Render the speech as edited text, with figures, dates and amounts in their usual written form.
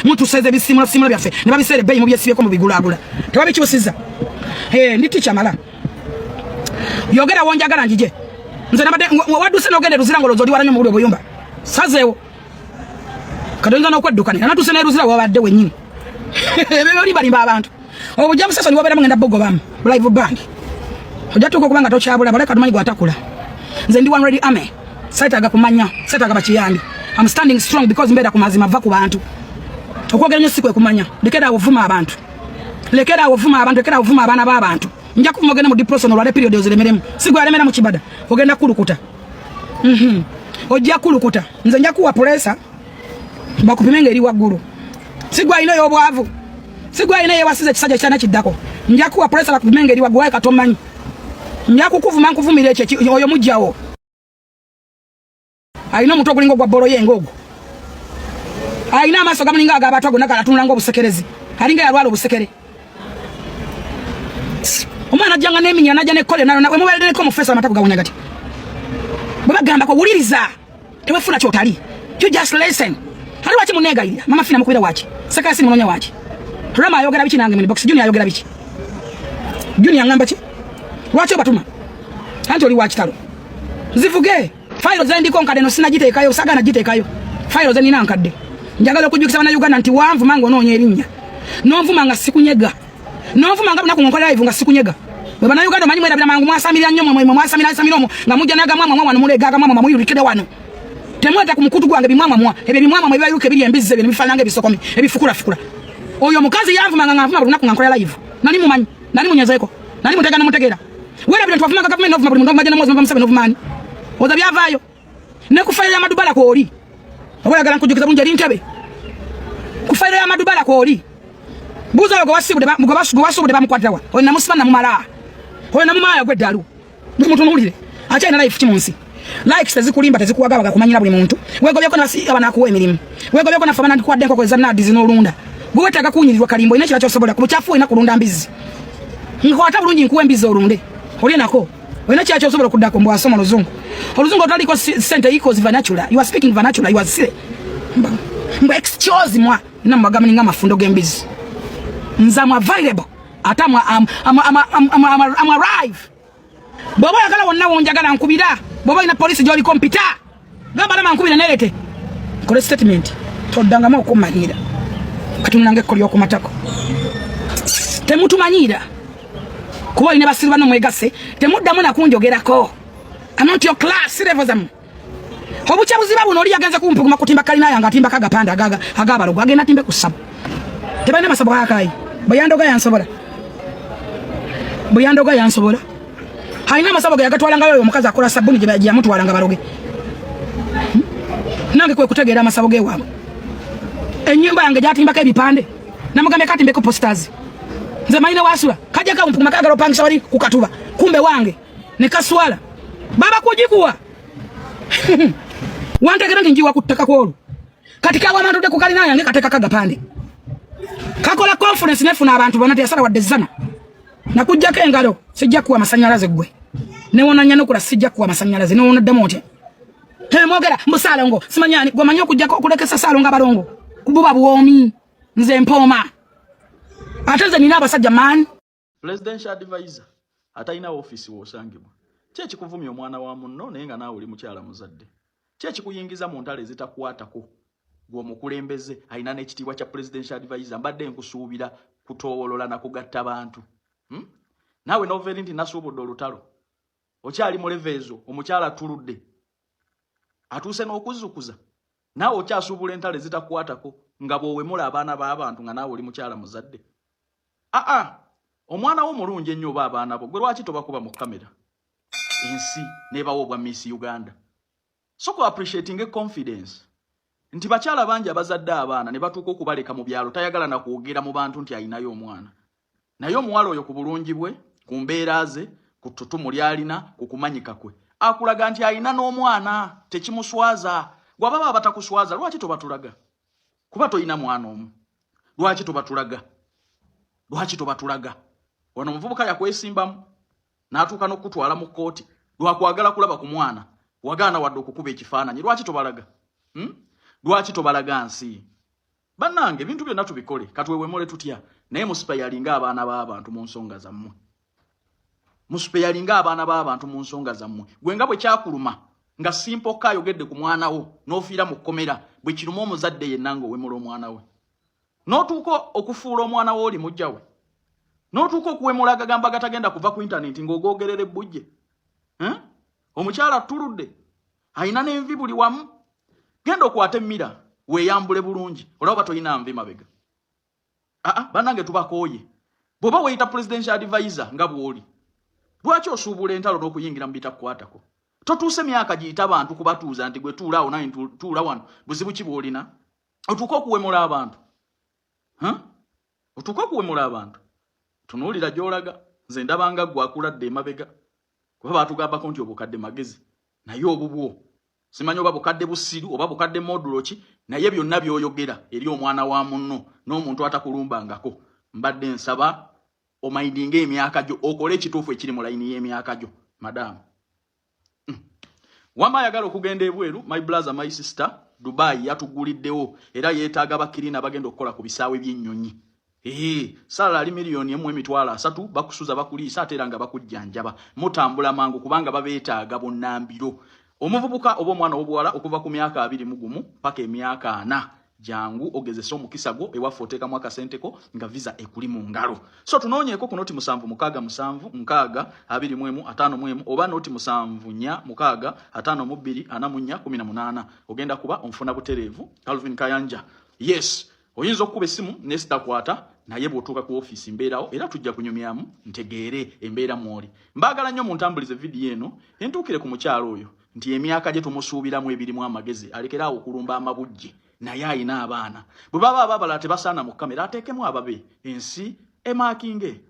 muntu seze bisimula simula byaffe ne babisere beyi mu byesibe ko mu bigulagula tebabikyusiza ndi ticha mala yogera wonjagala njije nze nabade waduse nogende ruzira ngolo zodi waranyo mu buli buyumba sazewo kadonza no kweddukana natuse ne ruzira wabadde wenyini ebyo libali abantu obujamu sasa ni wabera mngenda bogo bam live band ojatuko kubanga tokyabula baleka tumanyi gwatakula nze ndi one ready army site agakumanya site agabachiyandi I'm standing strong because mbeda kumazima va ku bantu okwogeranye siku ekumanya lekera ovuma abantu lekera ovuma abana b'abantu nja kumogena mu depression olwale period oziremeremu sigu alemera mu kibada ogenda kulukuta ojja kulukuta nze nja kuwa pressure bakupimenga eri waggulu sigu ayina y'obwavu sigu ayina yewasize kisaja kyana kiddako nja kuwa pressure bakupimenga eri waggulu katomanyi nja kukuvuma nkuvumira ekyo oyo mujjawo ayina omuntu ogulinga ogwa bolo yengo ogwo ayina amaaso gamulinga ag'abantu agonna galatunula ng'obusekerezi alinga yalwala obusekere omwana ajjanga n'eminya najja nekkole wemubeereneko mufeesa amataku gawonya gati bwe bagamba ko wuliriza tewefuna kyotali you just listen ali waki muneegayirira mama fina mukubira waki sekasi munonya waki rama ayogera biki nange box junior ayogera biki junior ngamba ki lwaki obatuma anti oli wakitalo zivuge file zendiko nkadde no sinagiteekayo sagana giteekayo file zenina nkadde njagala okujjukisa bana Uganda nti wanvu mango noonya erinnya nonvuma nga sikunyega nonvuma nga nakunkola live nga sikunyega bwe bana Uganda manyi mwera mangu mwasamira nnyo mwasamira omwo nga mujja naga mwamwa wano mulegaga mwamwa muyirikide wano temweta ku mukutu gwange bimwamwa ebyo bimwamwa mwe bibayuke biri embizi bino bifalanga ebisokomi ebifukula fukula oyo mukazi yanvuma nga nvuma lunaku nga nkola live nani mumanyi nani munyezeeko nani mutega namutegera wera bino twafuma government novuma buli muntu omajja namwozi mbamusabe novumani oza byavaayo ne kufaira amadubala kwoli oyagala nkujukiza bunje lintebe kufaira amadubala kwoli buza yogo wasibude basubude bamukwatawa oyo namusibana mumala oyo namumaya gweddalu muntu nulire acha ina life kimunsi likes tezikulimba tezikuwagabaga kumanyira buli muntu wegobyeko nasi abana kuwa emirimu wegobyeko na famana ndikwadde nkoko za nadi zinolunda gwe wetaga kunyirirwa kalimbo ina kira kyosobola kubuchafu ina kulunda mbizi nkwata bulungi nkuwe mbizi olunde oli nako wena kya kyosobola kuddako mbwa asoma luzungu oluzungu otaliko center equals vernacular you are speaking vernacular you are silly mba excuse moi na magamu nga mafundo gembizi nzamwa available atamwa am arrive bobo yakala wonna wonjagala nkubira bobo ina police joli kompita gamba na nkubira nelete kole statement todanga mo kumanyira katunange koli okumatako temutumanyira kuba ine basirwa no mwegase temuddamu nakunjogerako I'm not your class level them obuchabuzi babu noli yagenza kumpuguma kutimba kalina yanga timba kagapanda agabalogo agenda timbe kusaba tebaina masabo akai bayandoga yansobola haina masabo ga yagatwala ngayo omukazi akola sabuni gye bajja mutwala nga baloge nange kwe kutegeera amasabo ge wabo enyumba yange jatimba kebipande namugambe katimbe ko posters nze maina wasula kaja ka mpuguma kagalo pangisa wali kukatuba kumbe wange ne kaswala baba kujikuwa wantegera njiwa kutaka kwolu katika wa mantu kukalina yange kateka kagapande kakola conference nefuna abantu banati yasala wadezana nakujja kengalo sijja kuwa masanyalaze gwe ne wonanya nokula sijja kuwa masanyalaze ne wona damote temogera musala ngo simanyani gomanyo kujja kulekesa salo nga balongo kububa buomi nze mpoma ateze nina abasajja man presidential advisor ataina office wosangibwa chechi kuvumya omwana wa munno nenga nawe oli mukyala muzadde chechi kuyingiza mu ntale zitakwatako gwo mukulembeze aina n'ekitiibwa kya presidential advisor mbadde nkusuubira kutowolola na kugatta abantu nawe noveli nti nasuubudde olutalo okyali mu leveezo omukyala tuludde atuuse n'okuzukuza nawe okyasuubula entale zitakwatako nga bw'owemula abaana b'abantu nga nawe oli mukyala muzadde omwana wo mulungi ennyo oba abaana bo gwe lwaki tobakuba mu kamera ensi nebawo obwa Miss Uganda soko appreciating confidence nti bakyala bangi abazadde abaana ne batuuka okubaleka mu byalo tayagala na kuogera mu bantu nti ayinayo omwana naye omuwala oyo ku bulungi bwe ku mbeera ze ku ttutumu lyalina ku kumanyika kwe akulaga nti ayina n'omwana tekimuswaza gwababa batakuswaza lwaki tobatulaga kuba toyina mwana omu lwaki tobatulaga wano omuvubuka yakwesimbamu n'atuuka n'okutwala mu kkooti lwakwagala kulaba ku mwana wagaana wadde okukuba ekifaananyi lwaki tobalaga nsi Bannange bintu byonna tubikole katwewemole tutya naye musipa yalinga abaana b'abantu mu nsonga zammwe. Musipa yalinga abaana b'abantu mu nsonga zammwe. Gwe nga bwe kyakuluma nga simpoka ayogedde ku mwana wo n'ofiira mu kkomera bwe kiruma omuzadde yenna ng'owemula omwana we. N'otuuka okufuula omwana wo oli mujja we. N'otuuka okuwemula agagamba gatagenda kuva ku intaneti ng'ogoogerera ebbujje. Omukyala tuludde ayina n'envi buli wamu. Genda okwata emmira weeyambule bulungi olaba toyina nvi mabega. Bannange tubakooye. Bw'oba weeyita presidential advisor nga bw'oli, lwaki osuubula entalo n'okuyingira mu bitakukwatako? Totuuse myaka giyita abantu kubatuuza nti gwe tuula awo naye tuula wano buzibu ki bw'olina? Otuuka okuwemula abantu. Otuuka okuwemula abantu. Tunuulira gy'olaga nze ndabanga gwe akuladde emabega. Kuba baatugambako nti obukadde magezi naye obubwo simanyi oba bukadde busiru oba bukadde modulo ki, naye byonna by'oyogera eri omwana wa munno n'omuntu atakulumbangako. Mbadde nsaba omayindinga emyaka gyo okole ekituufu ekiri mu layini y'emyaka gyo madamu. Wama ayagala okugenda ebweru, my brother my sister, Dubai yatuguliddewo era yeetaaga bakirina bagenda okukola ku bisaawe by'ennyonyi. Sala ali miliyoni 1.3 bakusuza bakuliisa ate era nga bakujjanjaba. Mutambula mangu kubanga babeetaaga bonnambiro. Omuvubuka oba omwana w'obuwala okuva ku myaka 21 paka emyaka 4 jangu ogezesa omukisa gwo ewaffe oteekamu akasenteko nga visa ekuli mu ngalo. So tunoonyeeko ku noti 7 oba noti 7 ogenda kuba onfuna butereevu Calvin Kayanja. Yes, oyinza okukuba essimu nesitakwata naye bw'otuuka ku ofiisi mbeerawo era tujja kunyumyamu ntegeere embeera mwoli. Mbaagala nnyo muntambulize vidiyo eno entuukire ku mukyalo oyo nti emyaka gye tumusuubiramu ebirimu amagezi alekeraawo okulumba amabujje naye ayina abaana. Bwe baba ababala tebasaana mu kamera ateekemu ababe ensi emaakinge.